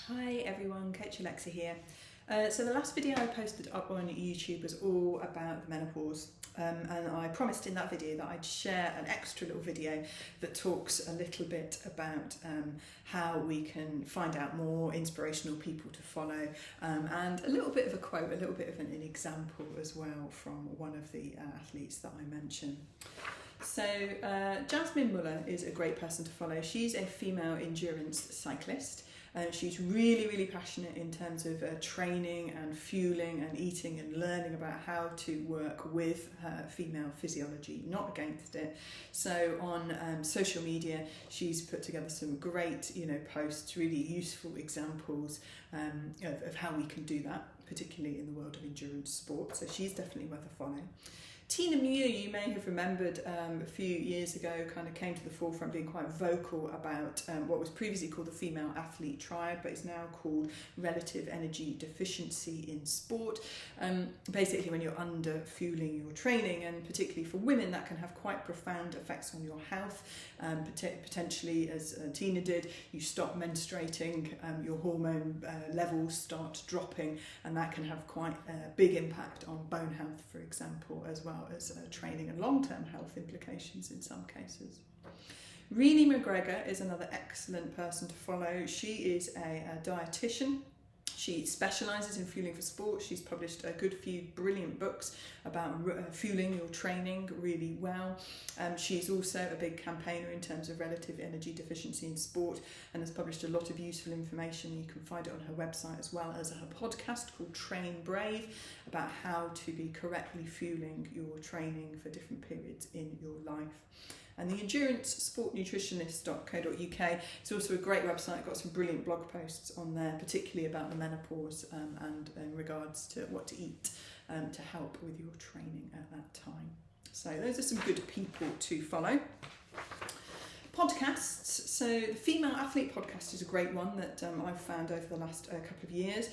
Hi everyone, Coach Alexa here. So the last video I posted up on YouTube was all about the menopause, and I promised in that video that I'd share an extra little video that talks a little bit about how we can find out more inspirational people to follow, and a little bit of a quote, a little bit of an example as well from one of the athletes that I mentioned. So Jasmine Muller is a great person to follow. She's a female endurance cyclist. She's really passionate in terms of training and fueling and eating and learning about how to work with her female physiology, not against it. So on social media, she's put together some great, posts, really useful examples of how we can do that, particularly in the world of endurance sport. So she's definitely worth a follow. Tina Muir, you may have remembered a few years ago, kind of came to the forefront being quite vocal about what was previously called the female athlete triad, but is now called relative energy deficiency in sport. Basically when you're under fueling your training, and particularly for women, that can have quite profound effects on your health. Potentially, as Tina did, you stop menstruating, your hormone levels start dropping, and that can have quite a big impact on bone health, for example, as well as training and long-term health implications in some cases. Rene Mcgregor is another excellent person to follow. She is a dietitian. She specialises in fueling for sport. She's published a good few brilliant books about fueling your training really well. She's also a big campaigner in terms of relative energy deficiency in sport, and has published a lot of useful information. You can find it on her website, as well as her podcast called Train Brave, about how to be correctly fueling your training for different periods in your life. And the endurancesportnutritionist.co.uk is also a great website, got some brilliant blog posts on there, particularly about the menopause and in regards to what to eat to help with your training at that time. So those are some good people to follow. Podcasts. So the Female Athlete podcast is a great one that I've found over the last couple of years.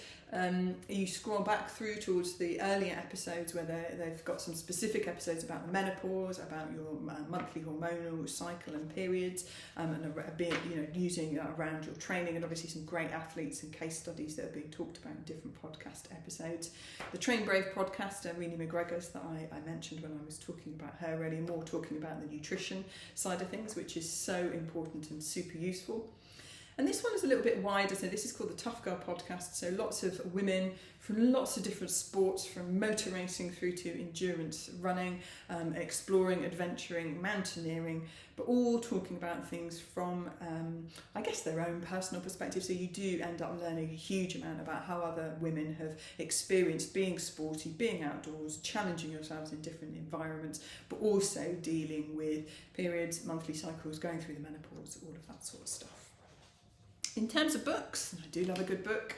You scroll back through towards the earlier episodes where they've got some specific episodes about the menopause, about your monthly hormonal cycle and periods, and a bit using around your training, and obviously some great athletes and case studies that are being talked about in different podcast episodes. The Train Brave podcast, Rene Mcgregor's that I mentioned when I was talking about her earlier, more talking about the nutrition side of things, which is so important and super useful. And this one is a little bit wider, so this is called the Tough Girl podcast. So lots of women from lots of different sports, from motor racing through to endurance running, exploring, adventuring, mountaineering, but all talking about things from, I guess, their own personal perspective. So you do end up learning a huge amount about how other women have experienced being sporty, being outdoors, challenging yourselves in different environments, but also dealing with periods, monthly cycles, going through the menopause, all of that sort of stuff. In terms of books, I do love a good book.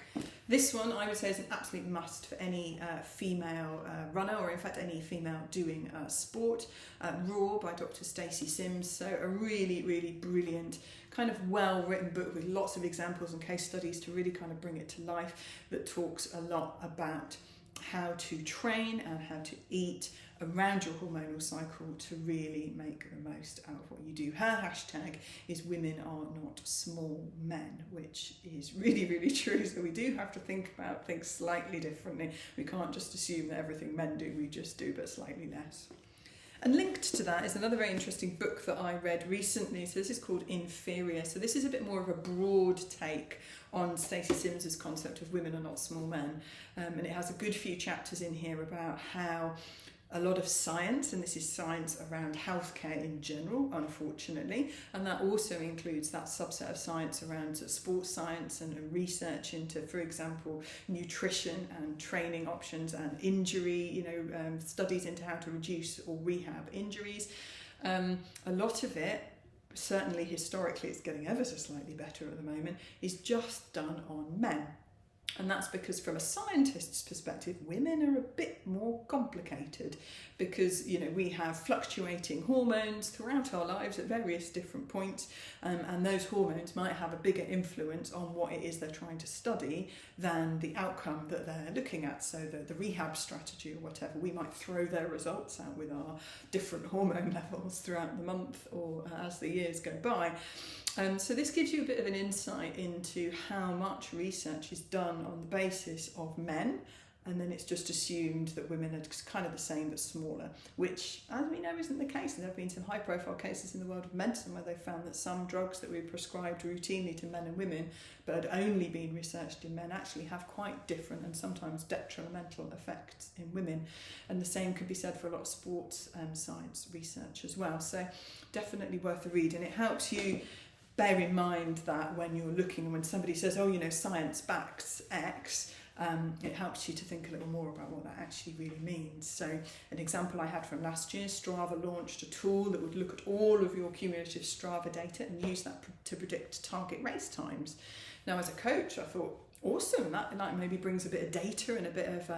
This one I would say is an absolute must for any female runner, or in fact any female doing sport. Raw by Dr Stacy Sims. So a really brilliant, kind of well-written book with lots of examples and case studies to really kind of bring it to life, that talks a lot about how to train and how to eat around your hormonal cycle to really make the most out of what you do. Her hashtag is "women are not small men," which is really true. So we do have to think about things slightly differently. We can't just assume that everything men do, we just do, but slightly less. And linked to that is another very interesting book that I read recently. So this is called Inferior. So this is a bit more of a broad take on Stacy Sims's concept of women are not small men. And it has a good few chapters in here about how a lot of science, and this is science around healthcare in general, unfortunately, and that also includes that subset of science around sports science and research into, for example, nutrition and training options and injury, studies into how to reduce or rehab injuries. A lot of it, certainly historically, it's getting ever so slightly better at the moment, is just done on men. And that's because from a scientist's perspective, women are a bit more complicated because, we have fluctuating hormones throughout our lives at various different points. And those hormones might have a bigger influence on what it is they're trying to study than the outcome that they're looking at. So the rehab strategy or whatever, we might throw their results out with our different hormone levels throughout the month or as the years go by. So this gives you a bit of an insight into how much research is done on the basis of men, and then it's just assumed that women are kind of the same but smaller, which, as we know, isn't the case. And there have been some high-profile cases in the world of medicine where they found that some drugs that we prescribed routinely to men and women, but had only been researched in men, actually have quite different and sometimes detrimental effects in women. And the same could be said for a lot of sports science research as well. So definitely worth a read, and it helps you bear in mind that when you're looking, when somebody says, oh, you know, science backs X, it helps you to think a little more about what that actually really means. So an example I had from last year, Strava launched a tool that would look at all of your cumulative Strava data and use that to predict target race times. Now, as a coach, I thought, awesome, that maybe brings a bit of data and a bit of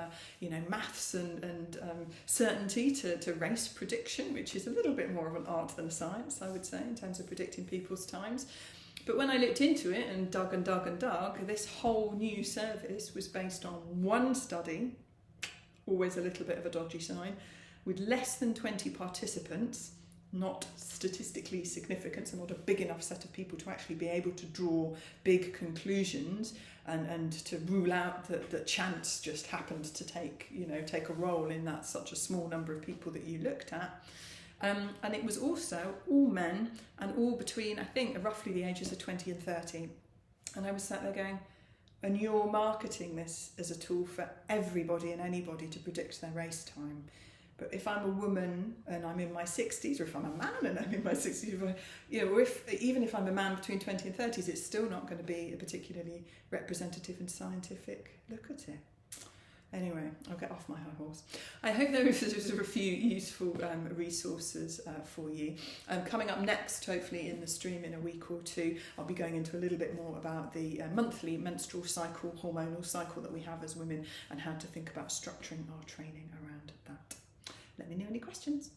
maths and certainty to race prediction, which is a little bit more of an art than a science, I would say, in terms of predicting people's times. But when I looked into it and dug, this whole new service was based on one study, always a little bit of a dodgy sign, with less than 20 participants, not statistically significant, so not a big enough set of people to actually be able to draw big conclusions and to rule out that chance just happened to take a role in that such a small number of people that you looked at. And it was also all men and all between, I think, roughly the ages of 20 and 30. And I was sat there going, and you're marketing this as a tool for everybody and anybody to predict their race time. But if I'm a woman and I'm in my 60s, or if I'm a man and I'm in my 60s, or even if I'm a man between 20 and 30s, it's still not going to be a particularly representative and scientific look at it. Anyway, I'll get off my high horse. I hope those are a few useful resources for you. Coming up next, hopefully in the stream in a week or two, I'll be going into a little bit more about the monthly menstrual cycle, hormonal cycle that we have as women, and how to think about structuring our training around that. Let me know any questions.